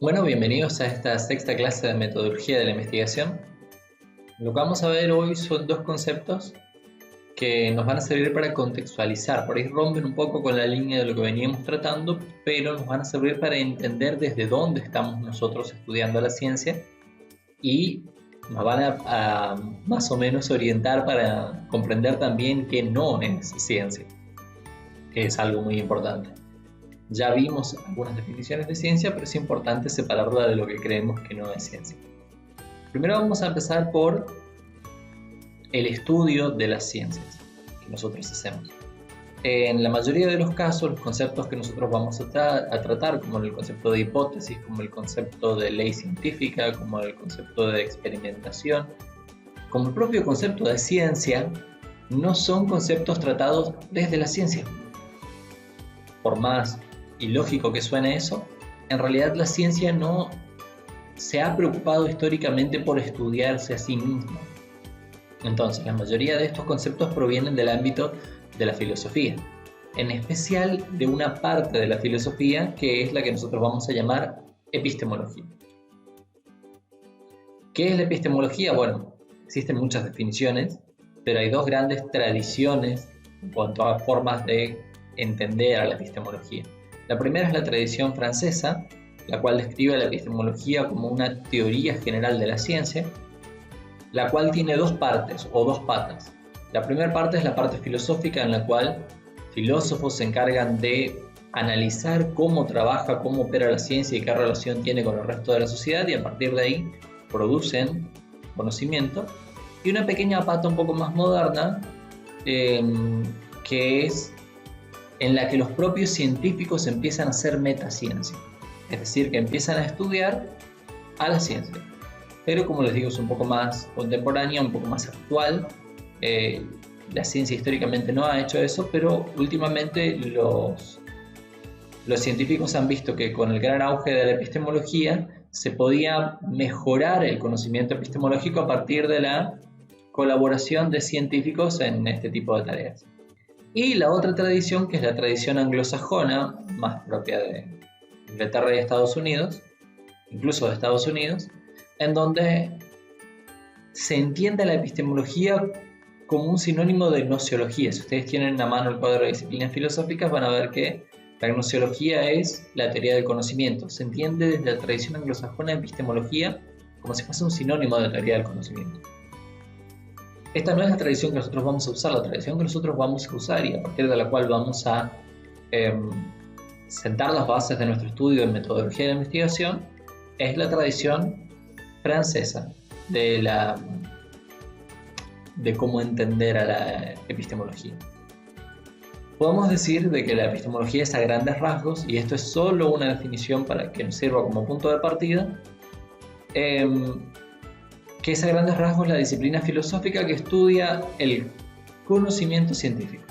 Bueno, bienvenidos a esta sexta clase de metodología de la investigación. Lo que vamos a ver hoy son dos conceptos que nos van a servir para contextualizar. Por ahí rompen un poco con la línea de lo que veníamos tratando, pero nos van a servir para entender desde dónde estamos nosotros estudiando la ciencia y nos van a más o menos orientar para comprender también qué no es ciencia, que es algo muy importante. Ya vimos algunas definiciones de ciencia, pero es importante separarla de lo que creemos que no es ciencia. Primero vamos a empezar por el estudio de las ciencias que nosotros hacemos. En la mayoría de los casos, los conceptos que nosotros vamos a tratar, como el concepto de hipótesis, como el concepto de ley científica, como el concepto de experimentación, como el propio concepto de ciencia, no son conceptos tratados desde la ciencia. Por más ilógico que suene eso, en realidad la ciencia no se ha preocupado históricamente por estudiarse a sí misma. Entonces, la mayoría de estos conceptos provienen del ámbito de la filosofía, en especial de una parte de la filosofía que es la que nosotros vamos a llamar epistemología. ¿Qué es la epistemología? Bueno, existen muchas definiciones, pero hay dos grandes tradiciones en cuanto a formas de entender a la epistemología. La primera es la tradición francesa, la cual describe la epistemología como una teoría general de la ciencia, la cual tiene dos partes o dos patas. La primera parte es la parte filosófica, en la cual filósofos se encargan de analizar cómo trabaja, cómo opera la ciencia y qué relación tiene con el resto de la sociedad, y a partir de ahí producen conocimiento. Y una pequeña pata un poco más moderna, que es en la que los propios científicos empiezan a hacer metaciencia, es decir, que empiezan a estudiar a la ciencia. Pero como les digo, es un poco más contemporánea, un poco más actual. La ciencia históricamente no ha hecho eso, pero últimamente los científicos han visto que con el gran auge de la epistemología se podía mejorar el conocimiento epistemológico a partir de la colaboración de científicos en este tipo de tareas. Y la otra tradición, que es la tradición anglosajona, más propia de Inglaterra y Estados Unidos, incluso de Estados Unidos, en donde se entiende la epistemología como un sinónimo de gnoseología. Si ustedes tienen a mano el cuadro de disciplinas filosóficas, van a ver que la gnoseología es la teoría del conocimiento. Se entiende desde la tradición anglosajona de epistemología como si fuese un sinónimo de la teoría del conocimiento. Esta no es la tradición que nosotros vamos a usar. La tradición que nosotros vamos a usar y a partir de la cual vamos a sentar las bases de nuestro estudio en metodología de investigación es la tradición francesa de cómo entender a la epistemología. Podemos decir de que la epistemología es a grandes rasgos, y esto es solo una definición para que nos sirva como punto de partida, que es a grandes rasgos la disciplina filosófica que estudia el conocimiento científico.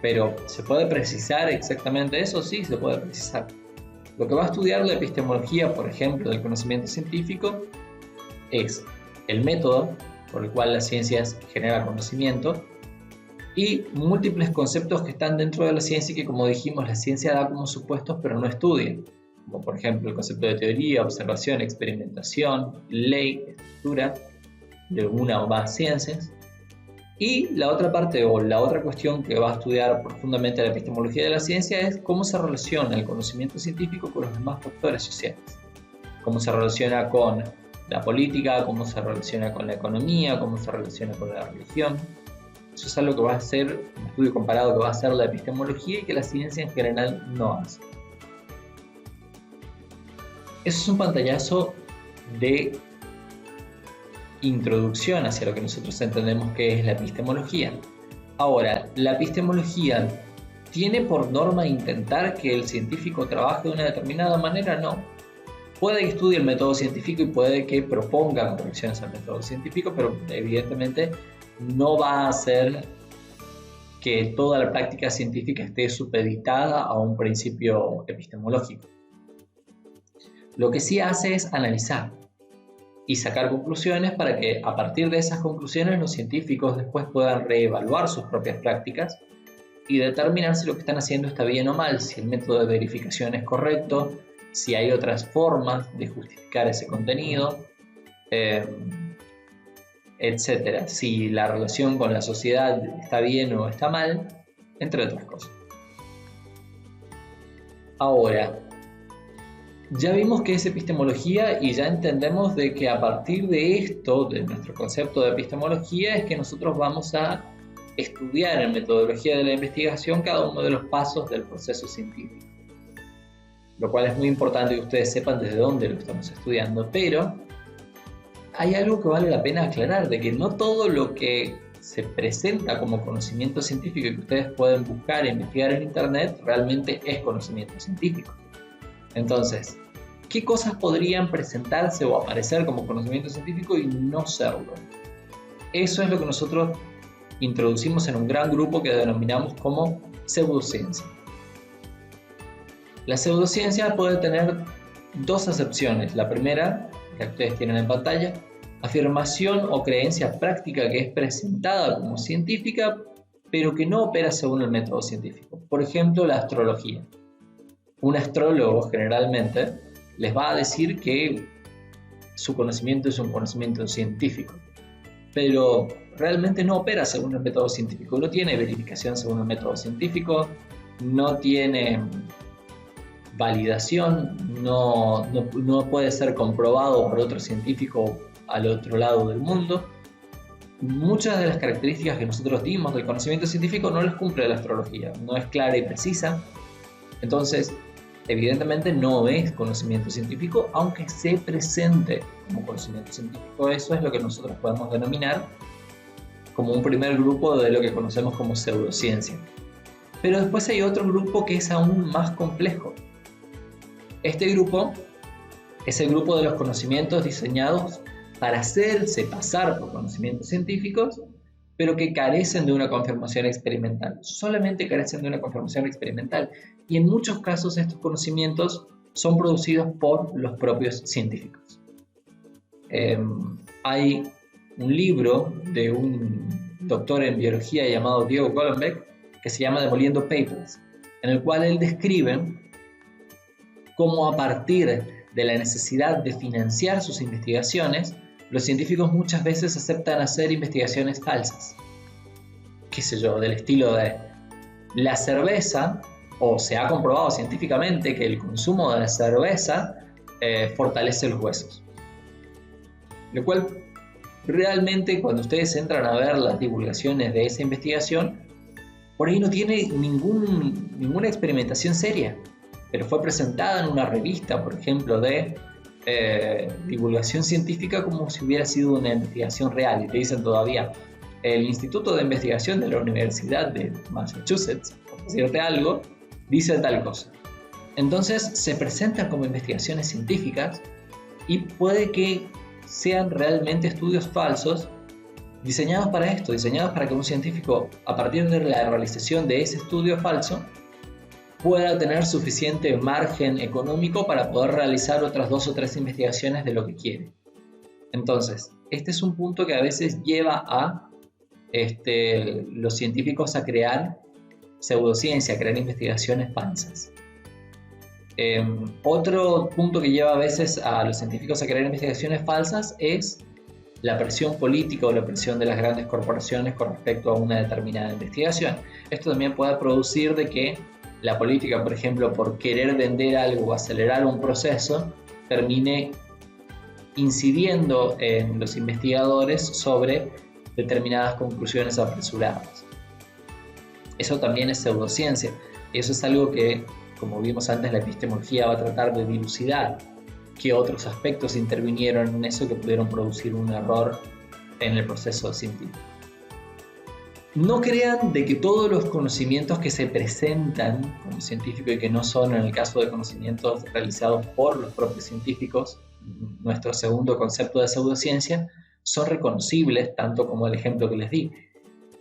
Pero ¿se puede precisar exactamente eso? Sí, se puede precisar. Lo que va a estudiar la epistemología, por ejemplo, del conocimiento científico, es el método por el cual la ciencia genera conocimiento y múltiples conceptos que están dentro de la ciencia y que, como dijimos, la ciencia da como supuestos pero no estudia, como por ejemplo el concepto de teoría, observación, experimentación, ley, estructura de una o más ciencias. Y la otra parte o la otra cuestión que va a estudiar profundamente la epistemología de la ciencia es cómo se relaciona el conocimiento científico con los demás factores sociales, cómo se relaciona con la política, cómo se relaciona con la economía, cómo se relaciona con la religión. Eso es algo que va a ser un estudio comparado que va a hacer la epistemología y que la ciencia en general no hace. Eso es un pantallazo de introducción hacia lo que nosotros entendemos que es la epistemología. Ahora, la epistemología ¿tiene por norma intentar que el científico trabaje de una determinada manera? No. Puede que estudie el método científico y puede que proponga correcciones al método científico, pero evidentemente no va a hacer que toda la práctica científica esté supeditada a un principio epistemológico. Lo que sí hace es analizar y sacar conclusiones para que a partir de esas conclusiones los científicos después puedan reevaluar sus propias prácticas y determinar si lo que están haciendo está bien o mal, si el método de verificación es correcto, si hay otras formas de justificar ese contenido, etcétera, si la relación con la sociedad está bien o está mal, entre otras cosas. Ahora, ya vimos que es epistemología y ya entendemos de que a partir de esto, de nuestro concepto de epistemología, es que nosotros vamos a estudiar en metodología de la investigación cada uno de los pasos del proceso científico. Lo cual es muy importante que ustedes sepan desde dónde lo estamos estudiando, pero hay algo que vale la pena aclarar, de que no todo lo que se presenta como conocimiento científico y que ustedes pueden buscar e investigar en internet realmente es conocimiento científico. Entonces, ¿qué cosas podrían presentarse o aparecer como conocimiento científico y no serlo? Eso es lo que nosotros introducimos en un gran grupo que denominamos como pseudociencia. La pseudociencia puede tener dos acepciones. La primera, que ustedes tienen en pantalla, afirmación o creencia práctica que es presentada como científica, pero que no opera según el método científico. Por ejemplo, la astrología. Un astrólogo generalmente les va a decir que su conocimiento es un conocimiento científico, pero realmente no opera según el método científico, no tiene verificación según el método científico, no tiene validación, no puede ser comprobado por otro científico al otro lado del mundo. Muchas de las características que nosotros dimos del conocimiento científico no las cumple la astrología, no es clara y precisa, entonces evidentemente no es conocimiento científico, aunque se presente como conocimiento científico. Eso es lo que nosotros podemos denominar como un primer grupo de lo que conocemos como pseudociencia. Pero después hay otro grupo que es aún más complejo. Este grupo es el grupo de los conocimientos diseñados para hacerse pasar por conocimientos científicos, pero que carecen de una confirmación experimental. Solamente carecen de una confirmación experimental. Y en muchos casos estos conocimientos son producidos por los propios científicos. Hay un libro de un doctor en biología llamado Diego Golombek que se llama Demoliendo Papers, en el cual él describe cómo a partir de la necesidad de financiar sus investigaciones, los científicos muchas veces aceptan hacer investigaciones falsas. Qué sé yo, del estilo de la cerveza, o se ha comprobado científicamente que el consumo de la cerveza fortalece los huesos. Lo cual realmente cuando ustedes entran a ver las divulgaciones de esa investigación, por ahí no tiene ninguna experimentación seria, pero fue presentada en una revista, por ejemplo, de divulgación científica como si hubiera sido una investigación real, y te dicen todavía, el Instituto de Investigación de la Universidad de Massachusetts, por decirte algo, dice tal cosa. Entonces se presentan como investigaciones científicas y puede que sean realmente estudios falsos diseñados para esto, diseñados para que un científico, a partir de la realización de ese estudio falso, pueda tener suficiente margen económico para poder realizar otras 2 o 3 investigaciones de lo que quiere. Entonces, este es un punto que a veces lleva a los científicos a crear pseudociencia, a crear investigaciones falsas. Otro punto que lleva a veces a los científicos a crear investigaciones falsas es la presión política o la presión de las grandes corporaciones con respecto a una determinada investigación. Esto también puede producir de que la política, por ejemplo, por querer vender algo o acelerar un proceso, termine incidiendo en los investigadores sobre determinadas conclusiones apresuradas. Eso también es pseudociencia, y eso es algo que, como vimos antes, la epistemología va a tratar de dilucidar qué otros aspectos intervinieron en eso que pudieron producir un error en el proceso científico. No crean de que todos los conocimientos que se presentan como científicos y que no son, en el caso de conocimientos realizados por los propios científicos, nuestro segundo concepto de pseudociencia, son reconocibles, tanto como el ejemplo que les di.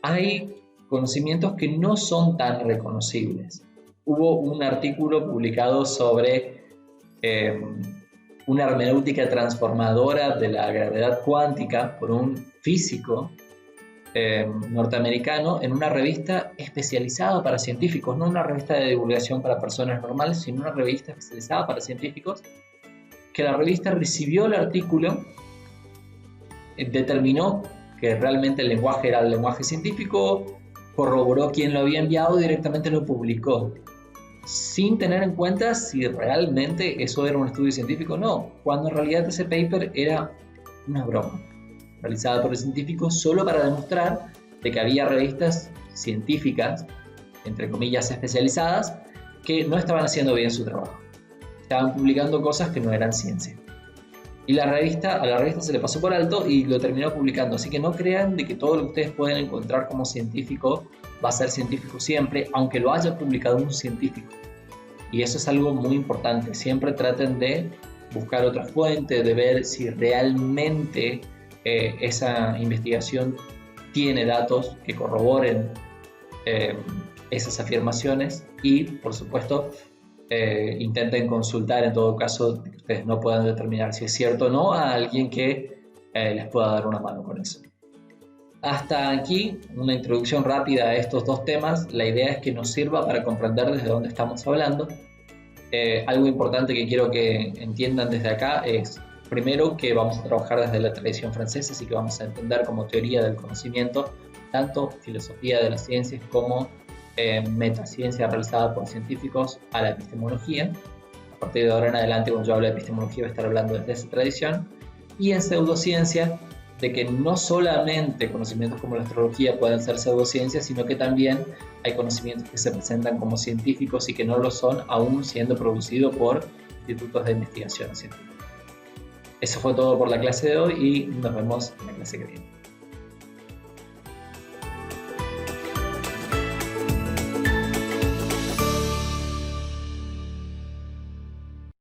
Hay conocimientos que no son tan reconocibles. Hubo un artículo publicado sobre una hermenéutica transformadora de la gravedad cuántica por un físico norteamericano en una revista especializada para científicos, no una revista de divulgación para personas normales, sino una revista especializada para científicos, que la revista recibió el artículo, determinó que realmente el lenguaje era el lenguaje científico, corroboró quién lo había enviado y directamente lo publicó, sin tener en cuenta si realmente eso era un estudio científico o no, cuando en realidad ese paper era una broma realizada por el científico solo para demostrar de que había revistas científicas, entre comillas especializadas, que no estaban haciendo bien su trabajo. Estaban publicando cosas que no eran ciencia. Y a la revista se le pasó por alto y lo terminó publicando. Así que no crean de que todo lo que ustedes pueden encontrar como científico va a ser científico siempre, aunque lo haya publicado un científico. Y eso es algo muy importante. Siempre traten de buscar otra fuente, de ver si realmente esa investigación tiene datos que corroboren esas afirmaciones y, por supuesto, intenten consultar en todo caso que ustedes no puedan determinar si es cierto o no a alguien que les pueda dar una mano con eso. Hasta aquí una introducción rápida a estos dos temas. La idea es que nos sirva para comprender desde dónde estamos hablando. Algo importante que quiero que entiendan desde acá es, primero, que vamos a trabajar desde la tradición francesa, así que vamos a entender como teoría del conocimiento tanto filosofía de las ciencias como metaciencia realizada por científicos a la epistemología. A partir de ahora en adelante, cuando yo hablo de epistemología, voy a estar hablando desde esa tradición. Y en pseudociencia, de que no solamente conocimientos como la astrología pueden ser pseudociencias, sino que también hay conocimientos que se presentan como científicos y que no lo son, aún siendo producidos por institutos de investigación científica. Eso fue todo por la clase de hoy y nos vemos en la clase que viene.